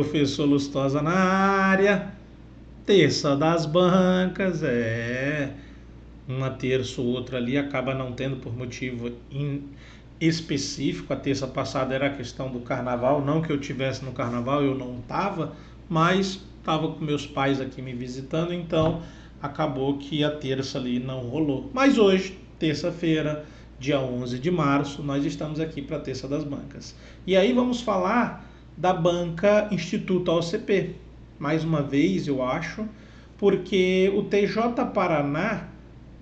Professor Lustosa na área, terça das bancas, uma terça ou outra ali acaba não tendo por motivo específico. A terça passada era a questão do carnaval, não que eu tivesse no carnaval, eu não estava, mas estava com meus pais aqui me visitando, então acabou que a terça ali não rolou. Mas hoje, terça-feira, dia 11 de março, nós estamos aqui para a terça das bancas. E aí vamos falar da banca Instituto AOCP, mais uma vez eu acho, porque o TJ Paraná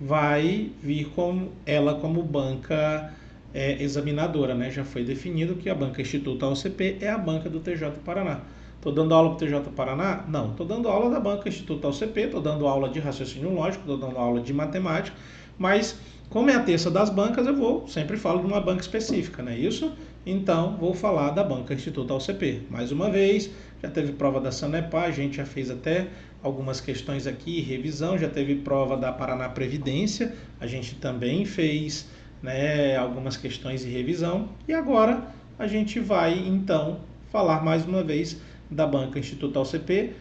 vai vir com ela como banca examinadora, né? Já foi definido que a banca Instituto AOCP é a banca do TJ Paraná. Estou dando aula para o TJ Paraná? Não, estou dando aula da banca Instituto AOCP, estou dando aula de raciocínio lógico, estou dando aula de matemática, mas como é a terça das bancas, eu sempre falo de uma banca específica, não é isso? Então, vou falar da banca Instituto AOCP. Mais uma vez, já teve prova da Sanepar, a gente já fez até algumas questões aqui, revisão, já teve prova da Paraná Previdência, a gente também fez, né, algumas questões e revisão. E agora a gente vai, então, falar mais uma vez da banca Instituto AOCP,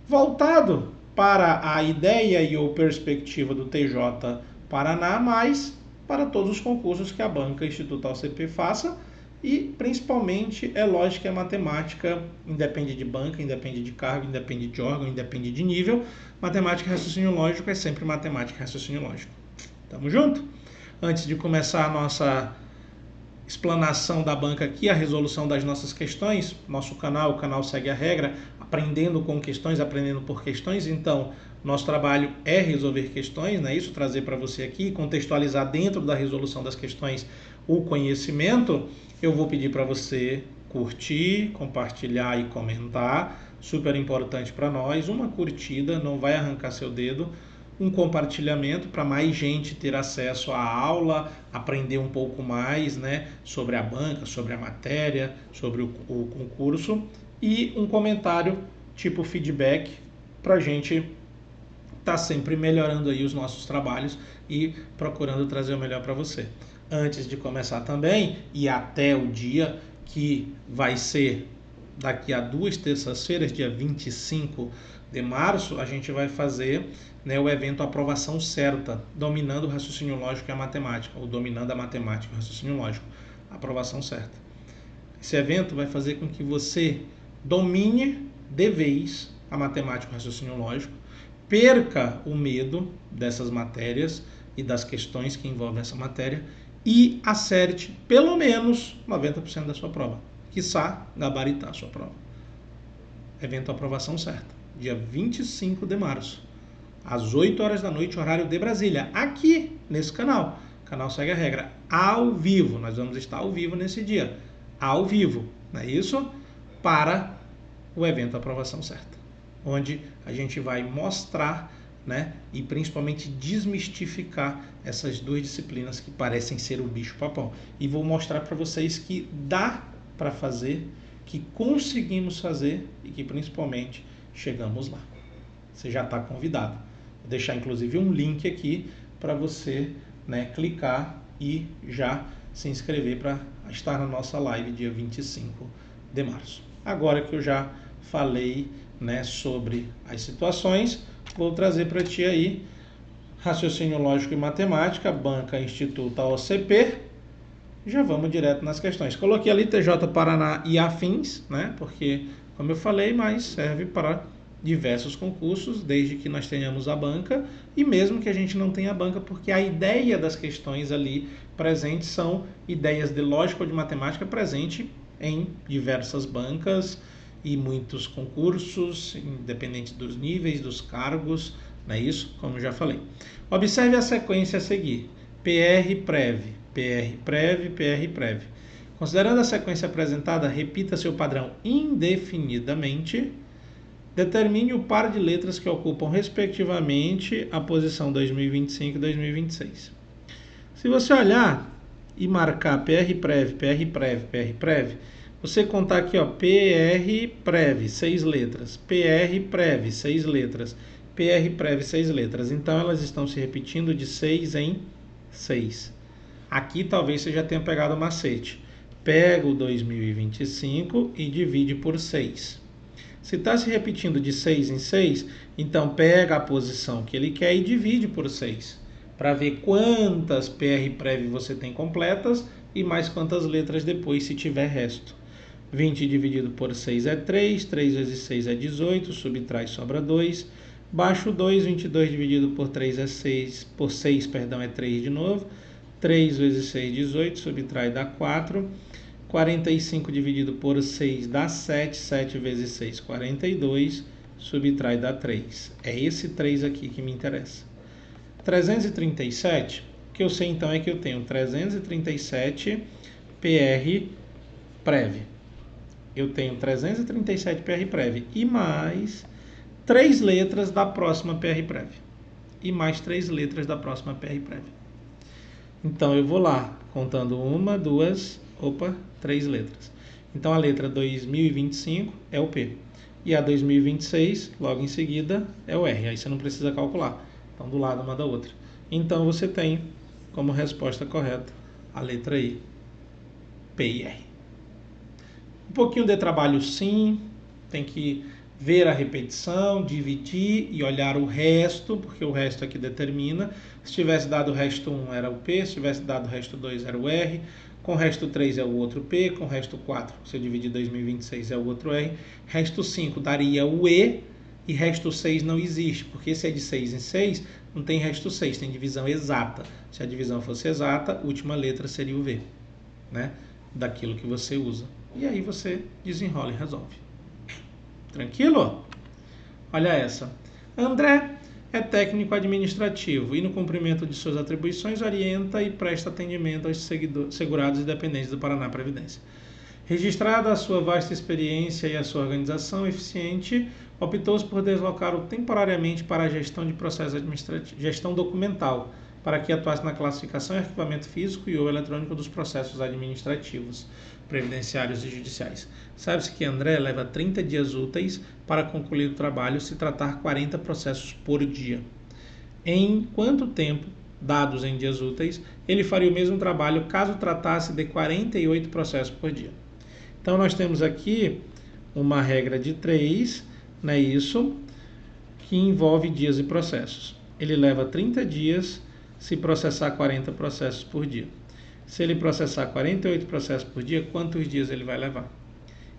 voltado para a ideia e ou perspectiva do TJ Paraná, mas para todos os concursos que a banca Instituto AOCP faça, e principalmente é lógica e matemática, independe de banca, independe de cargo, independe de órgão, independe de nível. Matemática e raciocínio lógico é sempre matemática e raciocínio lógico. Tamo junto? Antes de começar a nossa explanação da banca aqui, a resolução das nossas questões, nosso canal, o canal Segue a Regra, aprendendo com questões, aprendendo por questões. Então, nosso trabalho é resolver questões, né? Isso, trazer para você aqui, contextualizar dentro da resolução das questões o conhecimento. Eu vou pedir para você curtir, compartilhar e comentar, super importante para nós. Uma curtida não vai arrancar seu dedo, um compartilhamento para mais gente ter acesso à aula, aprender um pouco mais, né, sobre a banca, sobre a matéria, sobre o concurso, e um comentário tipo feedback para a gente estar sempre melhorando aí os nossos trabalhos e procurando trazer o melhor para você. Antes de começar também, e até o dia que vai ser daqui a 2 terças-feiras, dia 25 de março, a gente vai fazer, né, o evento Aprovação Certa, dominando o raciocínio lógico e a matemática, ou dominando a matemática e o raciocínio lógico, aprovação certa. Esse evento vai fazer com que você domine de vez a matemática e o raciocínio lógico, perca o medo dessas matérias e das questões que envolvem essa matéria e acerte pelo menos 90% da sua prova, quiçá gabaritar a sua prova. Evento Aprovação Certa, dia 25 de março, às 8 horas da noite, horário de Brasília, aqui nesse canal, canal Segue a Regra, ao vivo. Nós vamos estar ao vivo nesse dia, ao vivo, não é isso? Para o evento Aprovação Certa, onde a gente vai mostrar, né, e principalmente desmistificar essas duas disciplinas que parecem ser o bicho-papão. E vou mostrar para vocês que dá para fazer, que conseguimos fazer e que principalmente chegamos lá. Você já está convidado. Vou deixar inclusive um link aqui para você, né, clicar e já se inscrever para estar na nossa live dia 25 de março. Agora que eu já falei, né, sobre as situações, vou trazer para ti aí raciocínio lógico e matemática, banca Instituto AOCP. Já vamos direto nas questões. Coloquei ali TJ Paraná e afins, né, porque, como eu falei, mas serve para diversos concursos, desde que nós tenhamos a banca, e mesmo que a gente não tenha a banca, porque a ideia das questões ali presentes são ideias de lógica ou de matemática presente em diversas bancas e muitos concursos, independente dos níveis, dos cargos, não é isso? Como já falei. Observe a sequência a seguir. PR Prev, PR Prev, PR Prev. Considerando a sequência apresentada, repita seu padrão indefinidamente. Determine o par de letras que ocupam, respectivamente, a posição 2025 e 2026. Se você olhar e marcar PR Prev, PR Prev, PR Prev, você contar aqui, ó, PR Prev, 6 letras, PR Prev, 6 letras, PR Prev, 6 letras. Então, elas estão se repetindo de 6 em 6. Aqui, talvez você já tenha pegado o macete. Pega o 2025 e divide por 6. Se está se repetindo de 6 em 6, então pega a posição que ele quer e divide por 6, para ver quantas PRPrev você tem completas e mais quantas letras depois, se tiver resto. 20 dividido por 6 é 3, 3 vezes 6 é 18, subtrai, sobra 2. Baixo 2, 22 dividido por 3 é 6, por 6, perdão, é 3 de novo. 3 vezes 6, 18, subtrai, dá 4. 45 dividido por 6 dá 7, 7 vezes 6, 42, subtrai, dá 3. É esse 3 aqui que me interessa. 337, o que eu sei então é que eu tenho 337 PRPrev. Eu tenho 337 PRPrev e mais 3 letras da próxima PRPrev. E mais 3 letras da próxima PRPrev. Então eu vou lá, contando 1, 2, 3 letras. Então a letra 2025 é o P. E a 2026, logo em seguida, é o R. Aí você não precisa calcular. Então do lado uma da outra. Então você tem como resposta correta a letra I, P e R. Um pouquinho de trabalho sim, tem que ver a repetição, dividir e olhar o resto, porque o resto aqui determina. Se tivesse dado o resto 1 era o P, se tivesse dado o resto 2 era o R, com o resto 3 é o outro P, com o resto 4, se eu dividir 2026 é o outro R, resto 5 daria o E, e resto 6 não existe, porque se é de 6 em 6, não tem resto 6, tem divisão exata. Se a divisão fosse exata, a última letra seria o V, né? Daquilo que você usa. E aí você desenrola e resolve. Tranquilo? Olha essa. André é técnico administrativo e no cumprimento de suas atribuições orienta e presta atendimento aos segurados e dependentes do Paraná Previdência. Registrada a sua vasta experiência e a sua organização eficiente, optou-se por deslocar-o temporariamente para a gestão de processos administrativos, gestão documental, para que atuasse na classificação e arquivamento físico e ou eletrônico dos processos administrativos, previdenciários e judiciais. Sabe-se que André leva 30 dias úteis para concluir o trabalho se tratar 40 processos por dia. Em quanto tempo, dados em dias úteis, ele faria o mesmo trabalho caso tratasse de 48 processos por dia? Então nós temos aqui uma regra de 3, né, isso, que envolve dias e processos. Ele leva 30 dias se processar 40 processos por dia. Se ele processar 48 processos por dia, quantos dias ele vai levar?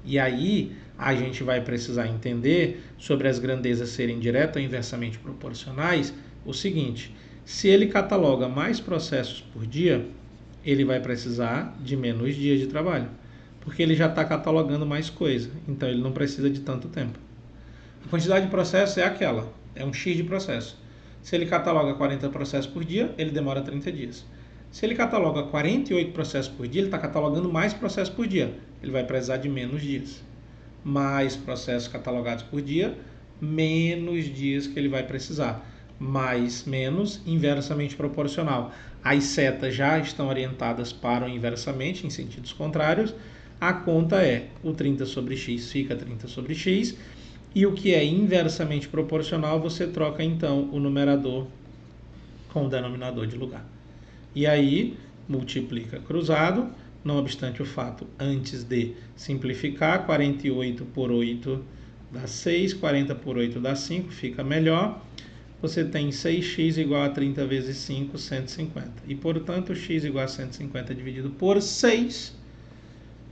E aí a gente vai precisar entender sobre as grandezas serem direta ou inversamente proporcionais, o seguinte: se ele cataloga mais processos por dia, ele vai precisar de menos dias de trabalho, porque ele já está catalogando mais coisa, então ele não precisa de tanto tempo. A quantidade de processos é aquela, é um X de processo. Se ele cataloga 40 processos por dia, ele demora 30 dias. Se ele cataloga 48 processos por dia, ele está catalogando mais processos por dia. Ele vai precisar de menos dias. Mais processos catalogados por dia, menos dias que ele vai precisar. Mais, menos, inversamente proporcional. As setas já estão orientadas para o inversamente, em sentidos contrários. A conta é o 30 sobre x fica 30 sobre x. E o que é inversamente proporcional, você troca então o numerador com o denominador de lugar. E aí, multiplica cruzado, não obstante o fato, antes de simplificar, 48 por 8 dá 6, 40 por 8 dá 5, fica melhor. Você tem 6x igual a 30 vezes 5, 150. E, portanto, x igual a 150 dividido por 6,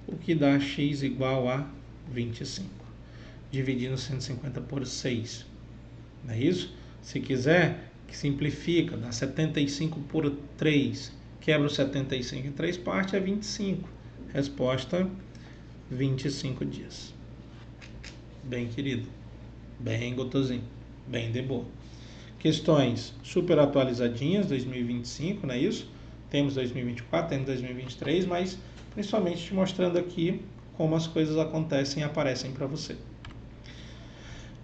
o que dá x igual a 25. Dividindo 150 por 6. Não é isso? Se quiser, que simplifica, dá 75 por 3. Quebra o 75 em 3 partes, é 25. Resposta, 25 dias. Bem querido. Bem gotosinho. Bem de boa. Questões super atualizadinhas, 2025, não é isso? Temos 2024, temos 2023, mas principalmente te mostrando aqui como as coisas acontecem e aparecem para você.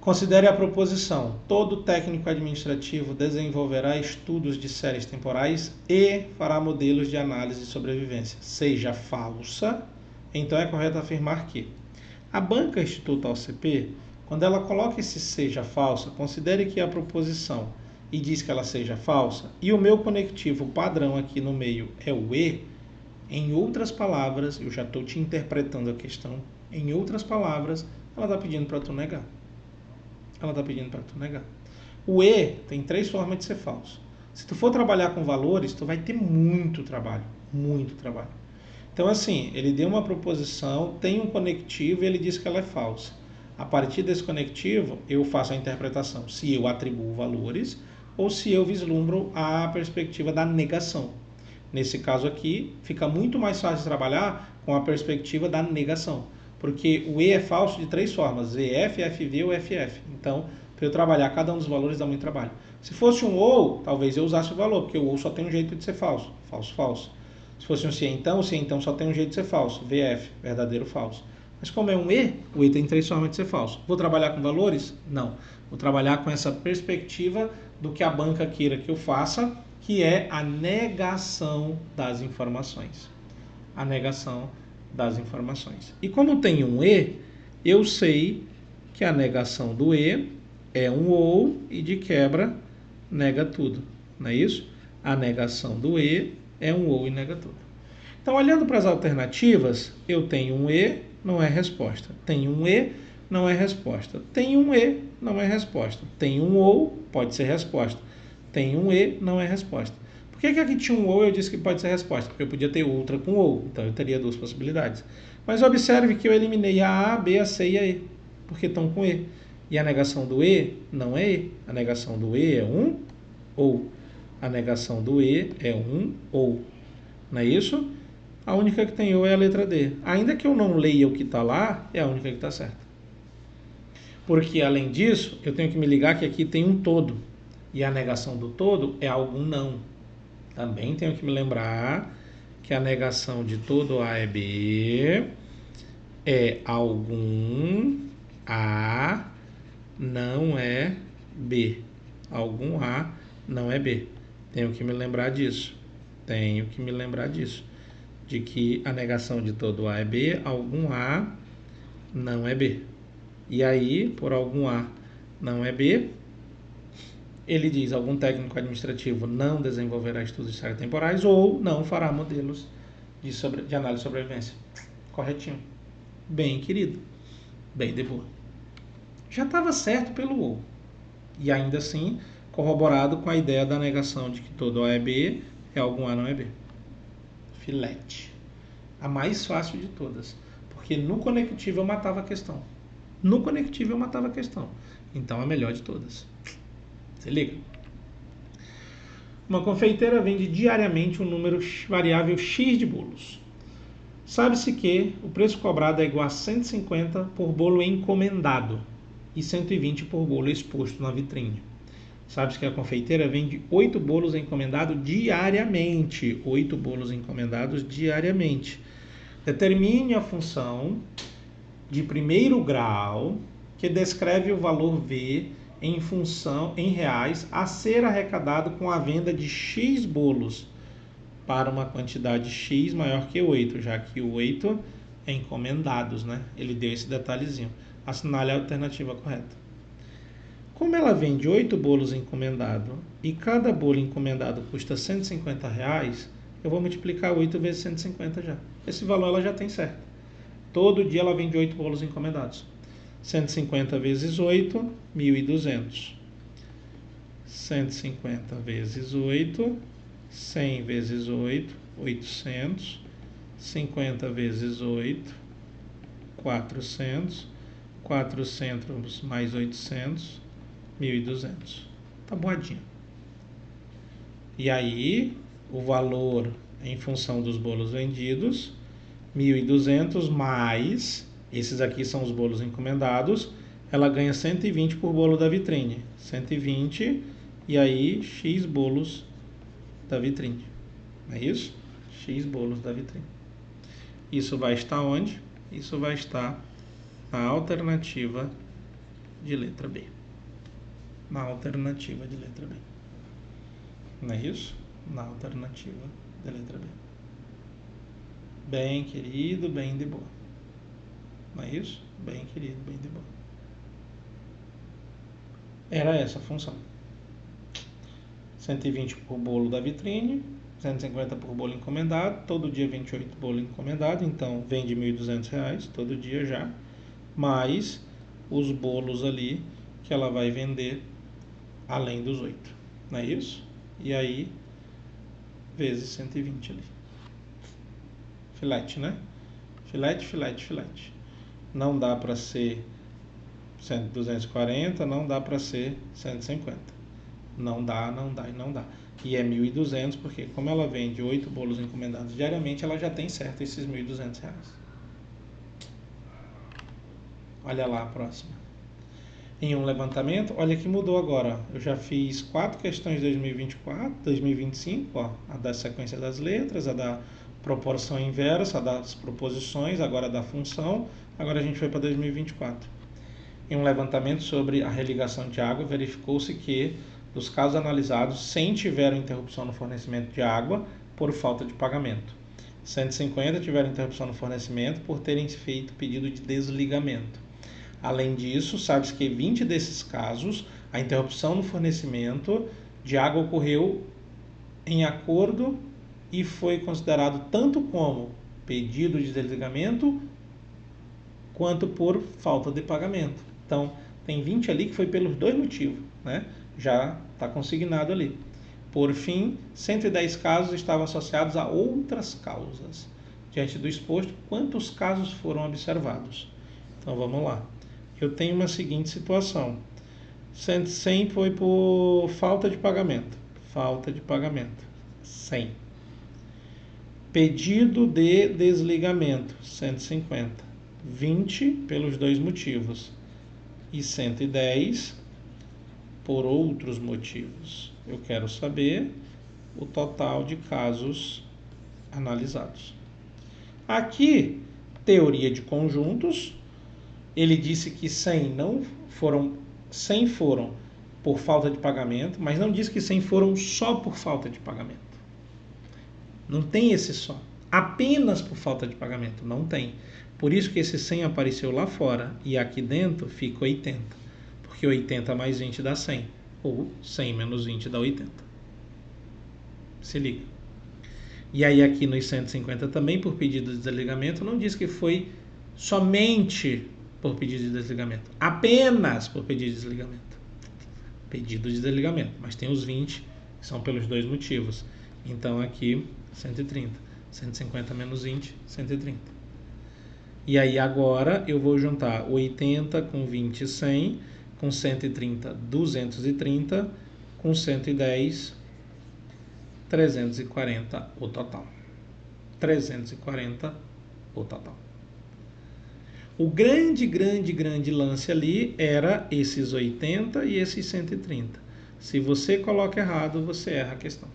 Considere a proposição: todo técnico administrativo desenvolverá estudos de séries temporais e fará modelos de análise de sobrevivência. Seja falsa, então é correto afirmar que a banca Instituto AOCP, quando ela coloca esse seja falsa, considere que a proposição e diz que ela seja falsa, e o meu conectivo padrão aqui no meio é o E. Em outras palavras, eu já estou te interpretando a questão, em outras palavras, ela está pedindo para tu negar. Ela está pedindo para tu negar. O E tem 3 formas de ser falso. Se tu for trabalhar com valores, tu vai ter muito trabalho. Muito trabalho. Então, assim, ele deu uma proposição, tem um conectivo e ele diz que ela é falsa. A partir desse conectivo, eu faço a interpretação se eu atribuo valores ou se eu vislumbro a perspectiva da negação. Nesse caso aqui, fica muito mais fácil de trabalhar com a perspectiva da negação, porque o E é falso de 3 formas, EF, FV ou FF. Então, para eu trabalhar cada um dos valores dá muito trabalho. Se fosse um OU, talvez eu usasse o valor, porque o OU só tem um jeito de ser falso, falso, falso. Se fosse um se então só tem um jeito de ser falso, VF, verdadeiro, falso. Mas como é um E, o E tem 3 formas de ser falso. Vou trabalhar com valores? Não. Vou trabalhar com essa perspectiva do que a banca queira que eu faça, que é a negação das informações. A negação das informações. E como tem um E, eu sei que a negação do E é um OU e de quebra nega tudo. Não é isso? A negação do E é um OU e nega tudo. Então, olhando para as alternativas, eu tenho um E, não é resposta. Tenho um E, não é resposta. Tenho um E, não é resposta. Tenho um OU, pode ser resposta. Tenho um E, não é resposta. Por que aqui tinha um OU e eu disse que pode ser resposta? Porque eu podia ter outra com OU, então eu teria 2 possibilidades. Mas observe que eu eliminei a A, B, a C e a E, porque estão com E. E a negação do E não é E. A negação do E é um OU. A negação do E é um OU. Não é isso? A única que tem OU é a letra D. Ainda que eu não leia o que está lá, é a única que está certa. Porque, além disso, eu tenho que me ligar que aqui tem um todo. E a negação do todo é algum não. Também tenho que me lembrar que a negação de todo A é B, é algum A não é B. Algum A não é B. Tenho que me lembrar disso. Tenho que me lembrar disso. De que a negação de todo A é B, algum A não é B. E aí, por algum A não é B, ele diz, algum técnico administrativo não desenvolverá estudos temporais ou não fará modelos de análise de sobrevivência. Corretinho. Bem, querido. Bem de boa. Já estava certo pelo OU. E ainda assim, corroborado com a ideia da negação de que todo A é B, é algum A não é B. Filete. A mais fácil de todas. Porque no conectivo eu matava a questão. No conectivo eu matava a questão. Então a melhor de todas. Se liga. Uma confeiteira vende diariamente um número variável X de bolos. Sabe-se que o preço cobrado é igual a 150 por bolo encomendado e 120 por bolo exposto na vitrine. Sabe-se que a confeiteira vende 8 bolos encomendados diariamente. 8 bolos encomendados diariamente. Determine a função de primeiro grau que descreve o valor V em reais a ser arrecadado com a venda de X bolos para uma quantidade X maior que 8, já que o 8 é encomendados, né? Ele deu esse detalhezinho. Assinale a alternativa correta. Como ela vende 8 bolos encomendados e cada bolo encomendado custa R$150, eu vou multiplicar 8 vezes 150 já. Esse valor ela já tem certo. Todo dia ela vende 8 bolos encomendados. 150 vezes 8, 1.200. 150 vezes 8, 100 vezes 8, 800. 50 vezes 8, 400. 400 mais 800, 1.200. Tá boadinho. E aí, o valor em função dos bolos vendidos, 1.200 mais... Esses aqui são os bolos encomendados. Ela ganha 120 por bolo da vitrine. 120 e aí X bolos da vitrine. Não é isso? X bolos da vitrine. Isso vai estar onde? Isso vai estar na alternativa de letra B. Na alternativa de letra B. Não é isso? Na alternativa de letra B. Bem, querido, bem de boa. Não é isso? Bem, querido, bem de boa. Era essa a função. 120 por bolo da vitrine, 150 por bolo encomendado, todo dia 28 bolo encomendado, então vende R$1.200 todo dia já, mais os bolos ali que ela vai vender além dos 8. Não é isso? E aí, vezes 120 ali. Filete, né? Filete, filete, filete. Não dá para ser 240, não dá para ser 150. Não dá, não dá e não dá. E é 1.200 porque como ela vende 8 bolos encomendados diariamente, ela já tem certo esses R$1.200. Olha lá a próxima. Em um levantamento, olha que mudou agora. Eu já fiz 4 questões de 2024, 2025, ó, a da sequência das letras, a da proporção inversa, a das proposições, agora a da função. Agora a gente foi para 2024. Em um levantamento sobre a religação de água, verificou-se que, dos casos analisados, 100 tiveram interrupção no fornecimento de água por falta de pagamento. 150 tiveram interrupção no fornecimento por terem feito pedido de desligamento. Além disso, sabe-se que 20 desses casos, a interrupção no fornecimento de água ocorreu em acordo e foi considerado tanto como pedido de desligamento quanto por falta de pagamento. Então, tem 20 ali que foi pelos dois motivos, né? Já está consignado ali. Por fim, 110 casos estavam associados a outras causas. Diante do exposto, quantos casos foram observados? Então, vamos lá. Eu tenho uma seguinte situação. 100 foi por falta de pagamento. Falta de pagamento. 100. Pedido de desligamento. 150. 20 pelos dois motivos. E 110 por outros motivos. Eu quero saber o total de casos analisados. Aqui, teoria de conjuntos. Ele disse que 100 foram por falta de pagamento, mas não disse que 100 foram só por falta de pagamento. Não tem esse só. Apenas por falta de pagamento. Não tem. Por isso que esse 100 apareceu lá fora e aqui dentro fica 80. Porque 80 mais 20 dá 100. Ou 100 menos 20 dá 80. Se liga. E aí aqui nos 150 também por pedido de desligamento não diz que foi somente por pedido de desligamento. Apenas por pedido de desligamento. Pedido de desligamento. Mas tem os 20 que são pelos dois motivos. Então aqui 130. 150 menos 20, 130. E aí agora eu vou juntar 80 com 20, 100. Com 130, 230. Com 110, 340 o total. 340 o total. O grande lance ali era esses 80 e esses 130. Se você coloca errado, você erra a questão.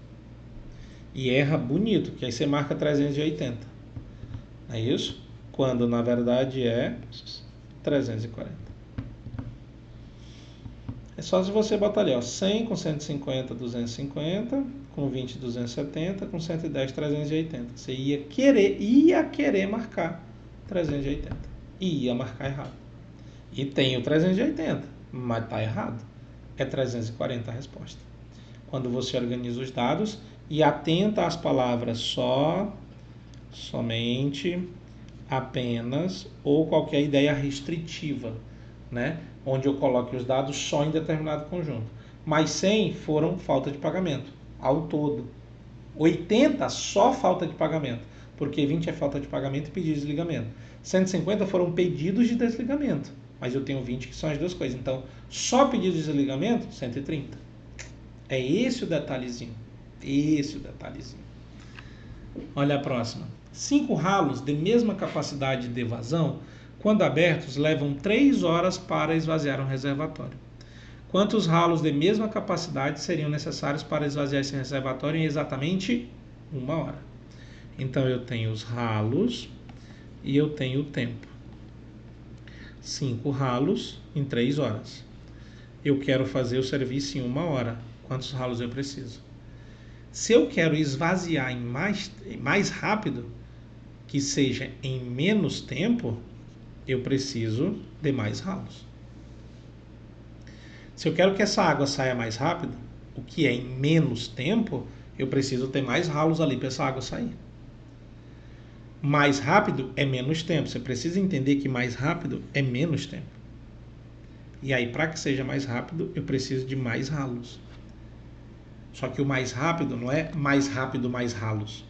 E erra bonito, que aí você marca 380. É isso? Quando na verdade é 340. É só se você botar ali, ó, 100 com 150, 250, com 20, 270, com 110, 380. Você ia querer marcar 380. E ia marcar errado. E tem o 380, mas está errado. É 340 a resposta. Quando você organiza os dados e atenta às palavras só, somente, apenas ou qualquer ideia restritiva, né? Onde eu coloque os dados só em determinado conjunto. Mas 100 foram falta de pagamento, ao todo. 80 só falta de pagamento, porque 20 é falta de pagamento e pedido de desligamento. 150 foram pedidos de desligamento, mas eu tenho 20 que são as duas coisas. Então, só pedido de desligamento, 130. É esse o detalhezinho. Esse o detalhezinho. Olha a próxima. 5 ralos de mesma capacidade de vazão, quando abertos, levam 3 horas para esvaziar um reservatório. Quantos ralos de mesma capacidade seriam necessários para esvaziar esse reservatório em exatamente 1 hora? Então, eu tenho os ralos e eu tenho o tempo. 5 ralos em 3 horas. Eu quero fazer o serviço em 1 hora. Quantos ralos eu preciso? Se eu quero esvaziar em mais rápido, que seja em menos tempo, eu preciso de mais ralos. Se eu quero que essa água saia mais rápido, o que é em menos tempo, eu preciso ter mais ralos ali para essa água sair. Mais rápido é menos tempo. Você precisa entender que mais rápido é menos tempo. E aí, para que seja mais rápido, eu preciso de mais ralos. Só que o mais rápido não é mais rápido, mais ralos.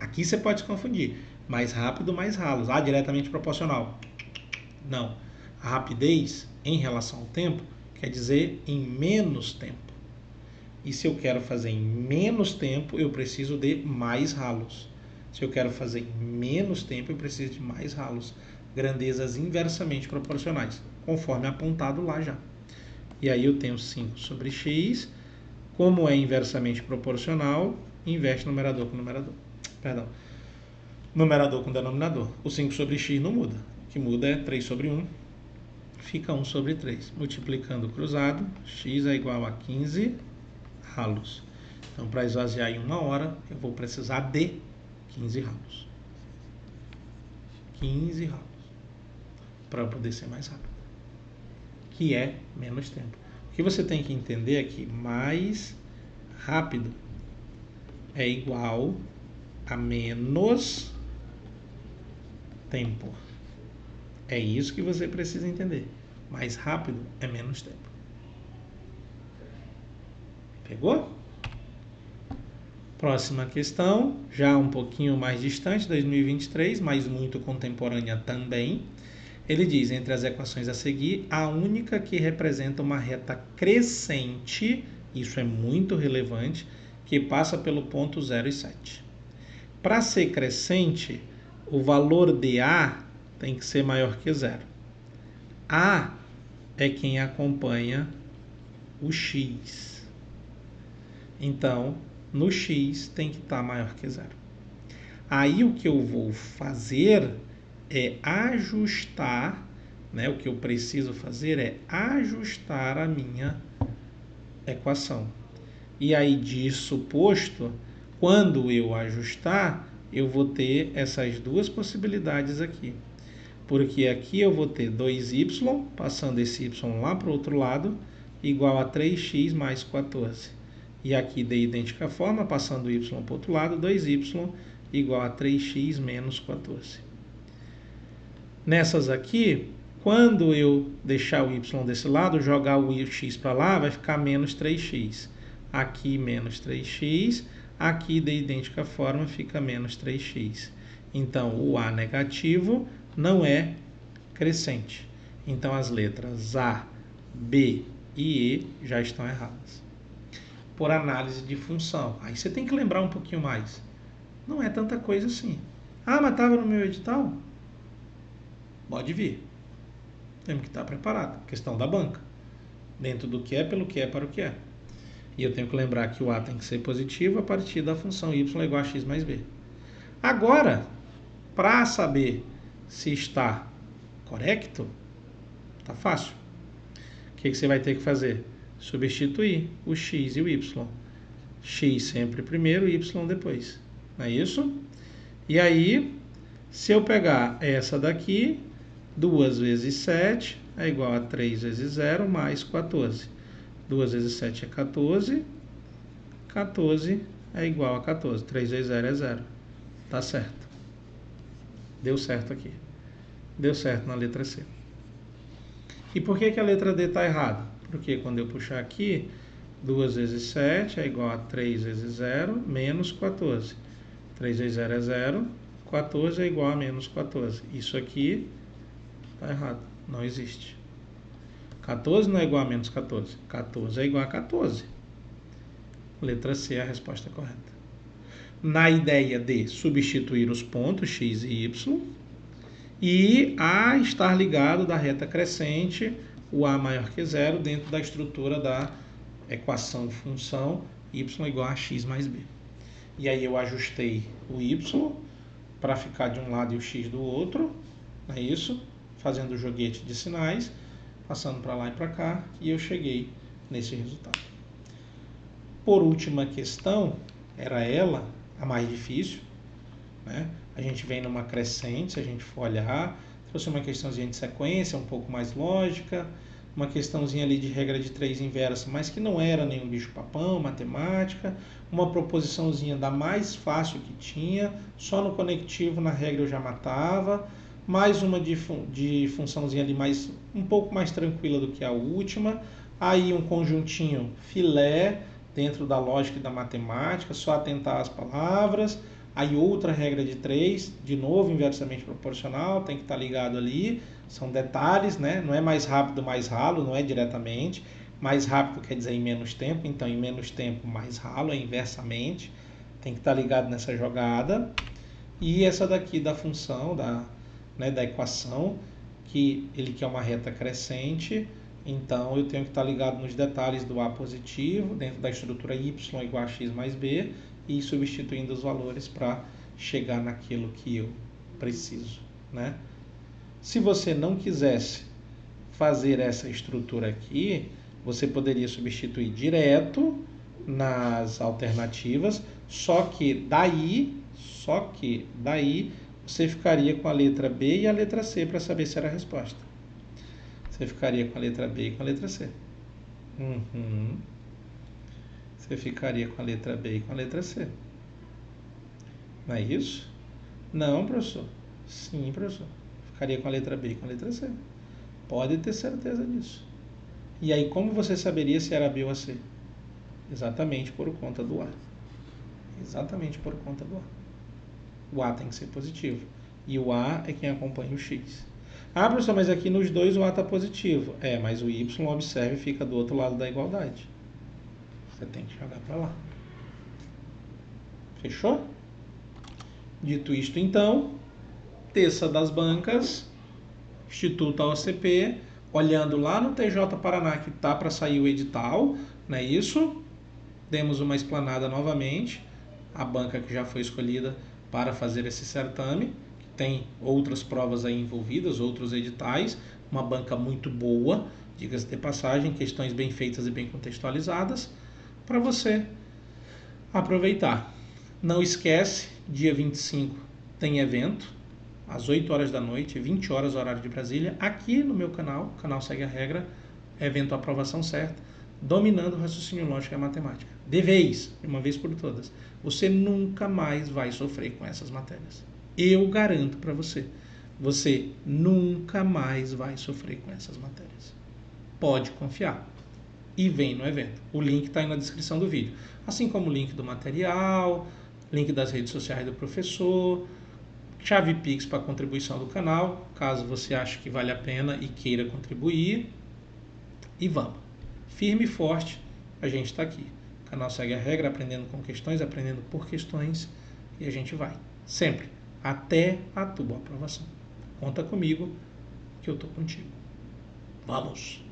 Aqui você pode se confundir. Mais rápido, mais ralos. Ah, diretamente proporcional. Não. A rapidez em relação ao tempo quer dizer em menos tempo. E se eu quero fazer em menos tempo, eu preciso de mais ralos. Se eu quero fazer em menos tempo, eu preciso de mais ralos. Grandezas inversamente proporcionais, conforme apontado lá já. E aí eu tenho 5 sobre x. Como é inversamente proporcional, inverte numerador com numerador. Perdão. Numerador com denominador. O 5 sobre x não muda. O que muda é 3 sobre 1. Fica 1 sobre 3. Multiplicando cruzado, x é igual a 15 ralos. Então, para esvaziar em 1 hora, eu vou precisar de 15 ralos. 15 ralos. Para poder ser mais rápido. Que é menos tempo. O que você tem que entender é que mais rápido é igual a menos tempo. É isso que você precisa entender. Mais rápido é menos tempo. Pegou? Próxima questão, já um pouquinho mais distante, 2023, mas muito contemporânea também. Ele diz, entre as equações a seguir, a única que representa uma reta crescente, isso é muito relevante, que passa pelo ponto 0 e 7. Para ser crescente, o valor de A tem que ser maior que 0. A é quem acompanha o x. Então, no x tem que estar maior que 0. Aí o que eu vou fazer é ajustar, né? O que eu preciso fazer é ajustar a minha equação. E aí, disso posto, quando eu ajustar, eu vou ter essas duas possibilidades aqui. Porque aqui eu vou ter 2y, passando esse y lá para o outro lado, igual a 3x mais 14. E aqui, de idêntica forma, passando o y para o outro lado, 2y igual a 3x menos 14. Nessas aqui, quando eu deixar o y desse lado, jogar o x para lá, vai ficar menos 3x. Aqui, menos 3x. Aqui, de idêntica forma, fica menos 3x. Então, o A negativo não é crescente. Então, as letras A, B e E já estão erradas. Por análise de função. Aí você tem que lembrar um pouquinho mais. Não é tanta coisa assim. Ah, mas estava no meu edital? Pode vir. Temos que estar preparado. Questão da banca. Dentro do que é, pelo que é, para o que é. E eu tenho que lembrar que o A tem que ser positivo a partir da função y igual a x mais b. Agora, para saber se está correto, está fácil. O que você vai ter que fazer? Substituir o x e o y. X sempre primeiro, y depois. Não é isso? E aí, se eu pegar essa daqui, 2 vezes 7 é igual a 3 vezes 0 mais 14. 2 vezes 7 é 14. 14 é igual a 14. 3 vezes 0 é 0. Tá certo. Deu certo aqui. Deu certo na letra C. E por que a letra D está errada? Porque quando eu puxar aqui, 2 vezes 7 é igual a 3 vezes 0 menos 14. 3 vezes 0 é 0. 14 é igual a menos 14. Isso aqui está errado. Não existe. 14 não é igual a menos 14. 14 é igual a 14. Letra C é a resposta correta. Na ideia de substituir os pontos x e y e A estar ligado da reta crescente, o A maior que 0, dentro da estrutura da equação função y igual a x mais b. E aí eu ajustei o y para ficar de um lado e o x do outro, não é isso? Fazendo o joguete de sinais, passando para lá e para cá, e eu cheguei nesse resultado. Por última questão, era ela a mais difícil, né? A gente vem numa crescente, se a gente for olhar, trouxe uma questãozinha de sequência, um pouco mais lógica, uma questãozinha ali de regra de 3 inversa, mas que não era nenhum bicho-papão, matemática, uma proposiçãozinha da mais fácil que tinha, só no conectivo, na regra eu já matava, mais uma de funçãozinha ali um pouco mais tranquila do que a última, aí um conjuntinho filé dentro da lógica e da matemática, só atentar às palavras, aí outra regra de 3, de novo inversamente proporcional, tem que estar ligado ali, são detalhes, né? Não é mais rápido, mais ralo, não é diretamente, mais rápido quer dizer em menos tempo, então em menos tempo mais ralo, é inversamente, tem que estar ligado nessa jogada. E essa daqui da função, da equação, que ele quer uma reta crescente, então eu tenho que estar ligado nos detalhes do A positivo, dentro da estrutura y igual a x mais b, e substituindo os valores para chegar naquilo que eu preciso, né? Se você não quisesse fazer essa estrutura aqui, você poderia substituir direto nas alternativas, só que daí você ficaria com a letra B e a letra C para saber se era a resposta. Você ficaria com a letra B e com a letra C. Você ficaria com a letra B e com a letra C. Não é isso? Não, professor. Sim, professor. Ficaria com a letra B e com a letra C. Pode ter certeza disso. E aí, como você saberia se era B ou C? Exatamente por conta do A. Exatamente por conta do A. O A tem que ser positivo. E o A é quem acompanha o X. Ah, professor, mas aqui nos dois o A está positivo. É, mas o Y, observe, fica do outro lado da igualdade. Você tem que jogar para lá. Fechou? Dito isto, então, terça das bancas, Instituto AOCP, olhando lá no TJ Paraná que está para sair o edital, não é isso? Demos uma explanada novamente, a banca que já foi escolhida para fazer esse certame, que tem outras provas aí envolvidas, outros editais, uma banca muito boa, diga-se de passagem, questões bem feitas e bem contextualizadas, para você aproveitar. Não esquece, dia 25 tem evento, às 8 horas da noite, 20 horas horário de Brasília, aqui no meu canal, o canal Segue a Regra, evento Aprovação Certa, dominando o raciocínio lógico e a matemática. De vez, uma vez por todas. Você nunca mais vai sofrer com essas matérias. Eu garanto para você. Você nunca mais vai sofrer com essas matérias. Pode confiar. E vem no evento. O link está aí na descrição do vídeo. Assim como o link do material, link das redes sociais do professor, chave Pix para contribuição do canal, caso você ache que vale a pena e queira contribuir. E vamos. Firme e forte, a gente está aqui. O canal Segue a Regra, aprendendo com questões, aprendendo por questões, e a gente vai. Sempre. Até a tua aprovação. Conta comigo que eu estou contigo. Vamos!